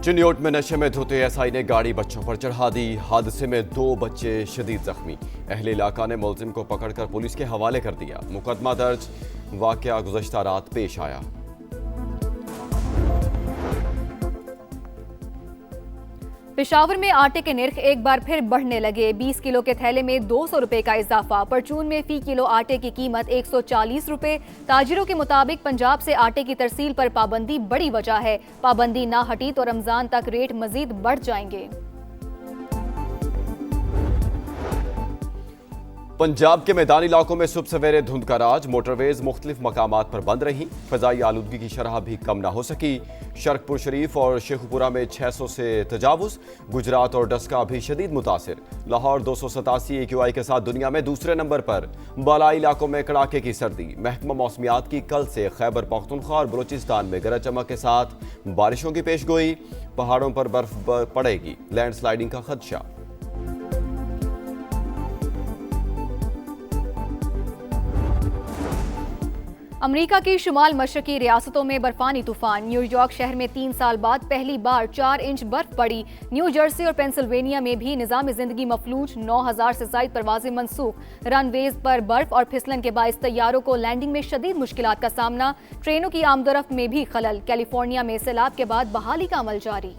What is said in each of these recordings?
चिन्योट में नशे में धुते एसआई ने गाड़ी बच्चों पर चढ़ा दी। हादसे में 2 बच्चे शदीद जख्मी। अहले इलाका ने मुलजिम को पकड़कर पुलिस के हवाले कर दिया। मुकदमा दर्ज। वाकया गुज़श्ता रात पेश आया। पेशावर में आटे के निर्ख एक बार फिर बढ़ने लगे। 20 किलो के थैले में 200 रुपए का इजाफा। परचून में फी किलो आटे की कीमत 140 रुपए। ताजिरों के मुताबिक पंजाब से आटे की तरसील पर पाबंदी बड़ी वजह है। पाबंदी ना हटी तो रमजान तक रेट मजीद बढ़ जाएंगे। पंजाब के मैदानी इलाकों में सुबह सवेरे धुंध का राज। मोटरवेज मुख्तलिफ मकामात पर बंद रही। फजाई आलूदगी की शरह भी कम ना हो सकी। शरकपुर शरीफ और शेखुपुरा में 600 से तजावुज। गुजरात और डस्का भी शदीद मुतासिर। लाहौर 287 AQI के साथ दुनिया में दूसरे नंबर पर। बालाई इलाकों में कड़ाके की सर्दी। महकमा मौसमियात की कल से खैबर पख्तूनख्वा और बलूचिस्तान में गरज चमक के साथ बारिशों की पेशगोई। पहाड़ों पर बर्फ पड़ेगी। लैंडस्लाइडिंग का खदशा। अमेरिका की शुमाल मशरकी रियासतों में बर्फानी तूफान। न्यूयॉर्क शहर में 3 साल बाद पहली बार 4 इंच बर्फ पड़ी। न्यू जर्सी और पेंसिल्वेनिया में भी निजाम जिंदगी मफलूज। 9000 से ज्यादा परवाजें मनसूख। रनवेज पर बर्फ और फिसलन के बायस तैयारों को लैंडिंग में शदीद मुश्किलात का सामना। ट्रेनों की आमदोरफ्त में भी खलल। कैलिफोर्निया में सैलाब के बाद बहाली का अमल जारी।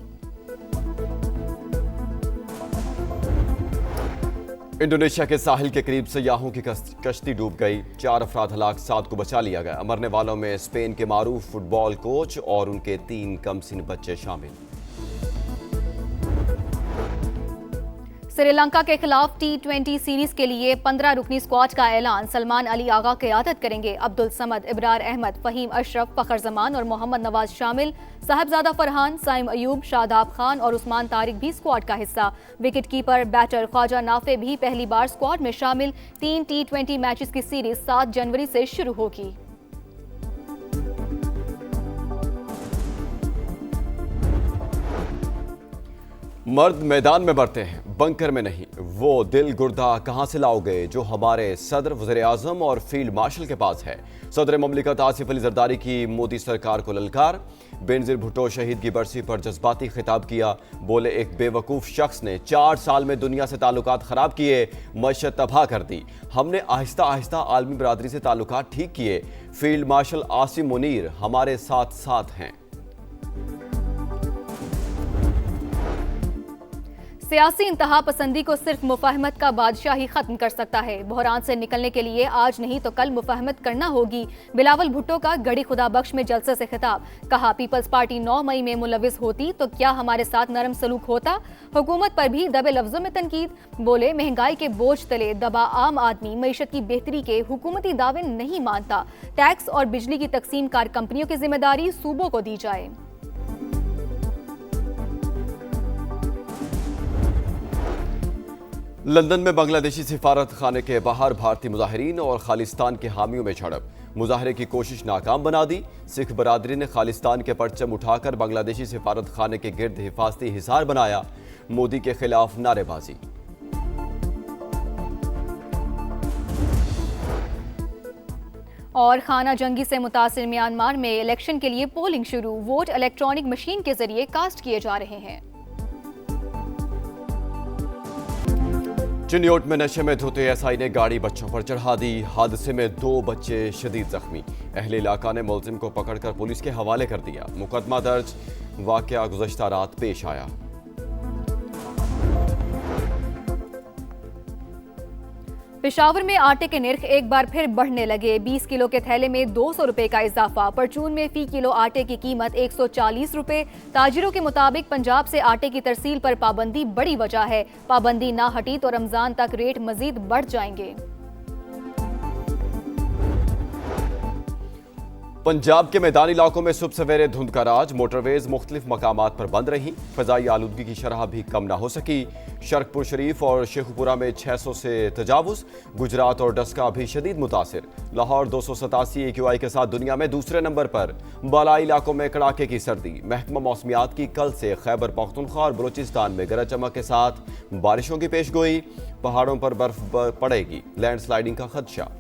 इंडोनेशिया के साहिल के करीब सयाहों की कश्ती डूब गई। 4 अफराद हलाक, 7 को बचा लिया गया। मरने वालों में स्पेन के मारूफ फुटबॉल कोच और उनके 3 कमसिन बच्चे शामिल। श्रीलंका के खिलाफ T20 सीरीज के लिए 15 रुकनी स्क्वाड का ऐलान। सलमान अली आगा क़यादत करेंगे। अब्दुल समद, इब्रार अहमद, फ़हीम अशरफ, फ़खर जमान और मोहम्मद नवाज शामिल। साहिबजादा फरहान, साइम अयूब, शादाब खान और उस्मान तारिक भी स्क्वाड का हिस्सा। Wicket keeper batter Khawaja Nafay भी पहली बार स्क्वाड में शामिल। 3 T20 मैचेस की सीरीज 7 जनवरी से शुरू होगी। मर्द मैदान में बढ़ते हैं, बंकर में नहीं। वो दिल गुर्दा कहां से लाओगे जो हमारे सदर, वज़ीर आज़म और फील्ड मार्शल के पास है। सदर ममलिकत आसिफ अली जरदारी की मोदी सरकार को ललकार। बेनज़ीर भुट्टो शहीद की बरसी पर जज्बाती खिताब किया। बोले, एक बेवकूफ़ शख्स ने 4 साल में दुनिया से ताल्लुकात ख़राब किए, मईशत तबाह कर दी। हमने आहिस्ता आहिस्ता आलमी बरादरी से ताल्लुकात ठीक किए। फील्ड मार्शल आसिम मुनीर हमारे साथ साथ हैं। सियासी इंतहा पसंदी को सिर्फ मुफाहमत का बादशाह ही खत्म कर सकता है। बहरान से निकलने के लिए आज नहीं तो कल मुफाहमत करना होगी। बिलावल भुट्टो का गढ़ी खुदा बख्श में जलसे से खिताब। कहा, पीपल्स पार्टी 9 मई में मुलविस होती तो क्या हमारे साथ नरम सलूक होता। हुकूमत पर भी दबे लफ्जों में तनकीद। बोले, महंगाई के बोझ तले दबा आम आदमी मईशत की बेहतरी के हुकूमती दावे नहीं मानता। टैक्स और बिजली की तकसीम कार कंपनियों की जिम्मेदारी सूबों को दी जाए। लंदन में बांग्लादेशी सिफारत खाने के बाहर भारतीय मुजाहिरीन और खालिस्तान के हामियों में झड़प। मुजाहरे की कोशिश नाकाम बना दी। सिख बरादरी ने खालिस्तान के परचम उठाकर बांग्लादेशी सिफारत खाने के गिर्द हिफाजती हिसार बनाया। मोदी के खिलाफ नारेबाजी। और खाना जंगी से मुतासिर म्यांमार में इलेक्शन के लिए पोलिंग शुरू। वोट इलेक्ट्रॉनिक मशीन के जरिए कास्ट किए जा रहे हैं। चिन्योट में नशे में धुते एसआई ने गाड़ी बच्चों पर चढ़ा दी। हादसे में 2 बच्चे शदीद जख्मी। अहले इलाका ने मुलजिम को पकड़कर पुलिस के हवाले कर दिया। मुकदमा दर्ज। वाकया गुज़श्ता रात पेश आया। पेशावर में आटे के निर्ख एक बार फिर बढ़ने लगे। 20 किलो के थैले में 200 रुपए का इजाफा। परचून में फी किलो आटे की कीमत 140 रुपए। ताजिरों के मुताबिक पंजाब से आटे की तरसील पर पाबंदी बड़ी वजह है। पाबंदी ना हटी तो रमजान तक रेट मजीद बढ़ जाएंगे। पंजाब के मैदानी इलाकों में सुबह सवेरे धुंध का राज। मोटरवेज मुख्तलिफ मकामात पर बंद रही। फजाई आलूदगी की शरह भी कम ना हो सकी। शरकपुर शरीफ और शेखुपुरा में 600 से तजावुज। गुजरात और डस्का भी शदीद मुतासिर। लाहौर 287 AQI के साथ दुनिया में दूसरे नंबर पर। बालाई इलाकों में कड़ाके की सर्दी। महकमा मौसमियात की कल से खैबर पख्तूनख्वा और बलूचिस्तान में गरज चमक के साथ बारिशों की पेशगोई। पहाड़ों पर बर्फ पड़ेगी। लैंडस्लाइडिंग का खदशा।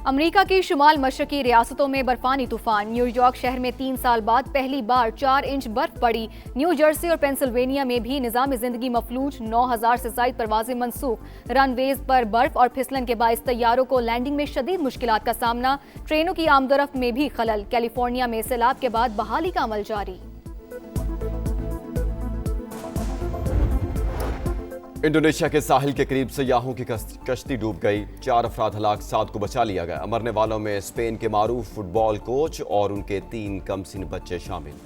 अमेरिका की शुमाल मशरकी रियासतों में बर्फानी तूफान। न्यूयॉर्क शहर में 3 साल बाद पहली बार 4 इंच बर्फ पड़ी। न्यू जर्सी और पेंसिल्वेनिया में भी निजाम जिंदगी मफलूज। 9,000 से ज्यादा परवाजें मनसूख। रनवेज पर बर्फ और फिसलन के बायस तैयारों को लैंडिंग में शदीद मुश्किलात का सामना। ट्रेनों की आमदोरफ्त में भी खलल। कैलिफोर्निया में सैलाब के बाद बहाली का अमल जारी। इंडोनेशिया के साहिल के करीब सयाहों की कश्ती डूब गई। 4 अफराद हलाक, 7 को बचा लिया गया। मरने वालों में स्पेन के मारूफ फुटबॉल कोच और उनके 3 कमसिन बच्चे शामिल।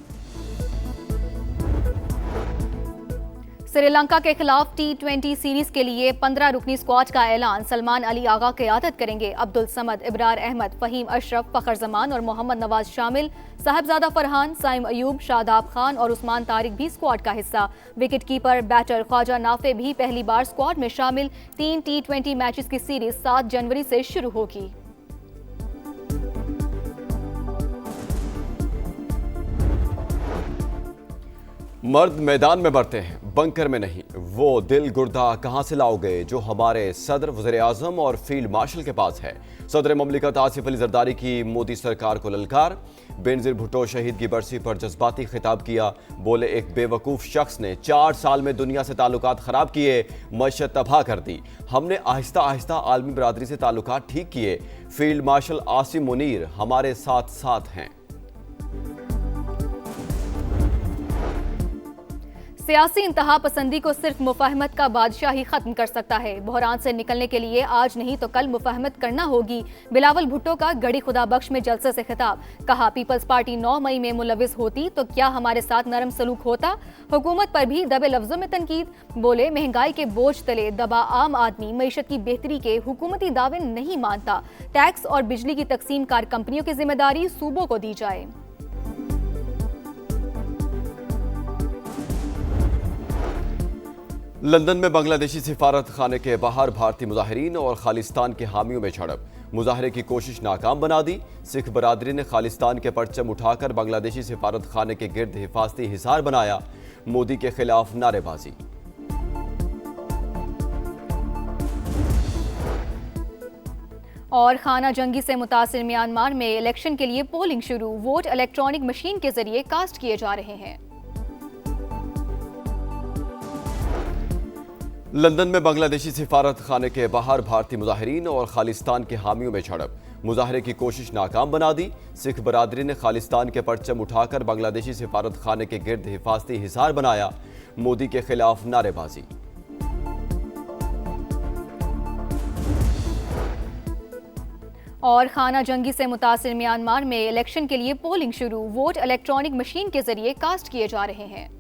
श्रीलंका के खिलाफ T20 सीरीज के लिए 15 रुकनी स्क्वाड का ऐलान। सलमान अली आगा क़यादत करेंगे। अब्दुल समद, इब्रार अहमद, फहीम अशरफ, फखर जमान और मोहम्मद नवाज शामिल। साहिबजादा फरहान, साइम अयूब, शादाब खान और उस्मान तारिक भी स्क्वाड का हिस्सा। Wicket keeper batter Khawaja Nafay भी पहली बार स्क्वाड में शामिल। 3 T20 मैचेस की सीरीज 7 जनवरी से शुरू होगी। मर्द मैदान में मरते हैं, बंकर में नहीं। वो दिल गुर्दा कहां से लाओगे जो हमारे सदर, वज़ीर आज़म और फील्ड मार्शल के पास है। सदर ममलिकत आसिफ अली जरदारी की मोदी सरकार को ललकार। बेनज़ीर भुट्टो शहीद की बरसी पर जज्बाती खिताब किया। बोले, एक बेवकूफ़ शख्स ने 4 साल में दुनिया से ताल्लुकात ख़राब किए, मईशत तबाह कर दी। हमने आहिस्ता आहिस्ता आलमी बरादरी से ताल्लुकात ठीक किए। फील्ड मार्शल आसिम मुनीर हमारे साथ साथ हैं। सियासी इंतहा पसंदी को सिर्फ मुफाहमत का बादशाह ही खत्म कर सकता है। बहरान से निकलने के लिए आज नहीं तो कल मुफाहमत करना होगी। बिलावल भुट्टो का गढ़ी खुदा बख्श में जलसे से खिताब। कहा, पीपल्स पार्टी 9 मई में मुलविस होती तो क्या हमारे साथ नरम सलूक होता। हुकूमत पर भी दबे लफ्जों में तनकीद। बोले, महंगाई के बोझ तले दबा आम आदमी मईशत की बेहतरी के हुकूमती दावे नहीं मानता। टैक्स और बिजली की तकसीम कार कंपनियों की जिम्मेदारी सूबों को दी जाए। लंदन में बांग्लादेशी सिफारत खाने के बाहर भारतीय मुजाहिरीन और खालिस्तान के हामियों में झड़प। मुजाहरे की कोशिश नाकाम बना दी। सिख बरादरी ने खालिस्तान के परचम उठाकर बांग्लादेशी सिफारत खाने के गिर्द हिफाजती हिसार बनाया। मोदी के खिलाफ नारेबाजी। और खाना जंगी से मुतासिर म्यांमार में इलेक्शन के लिए पोलिंग शुरू। वोट इलेक्ट्रॉनिक मशीन के जरिए कास्ट किए जा रहे हैं। लंदन में बांग्लादेशी सिफारत खाने के बाहर भारतीय मुजाहिरीन और खालिस्तान के हामियों में झड़प। मुजाहरे की कोशिश नाकाम बना दी। सिख बरादरी ने खालिस्तान के परचम उठाकर बांग्लादेशी सिफारत खाने के गिर्द हिफाजती हिसार बनाया। मोदी के खिलाफ नारेबाजी। और खाना जंगी से मुतासिर म्यांमार में इलेक्शन के लिए पोलिंग शुरू। वोट इलेक्ट्रॉनिक मशीन के जरिए कास्ट किए जा रहे हैं।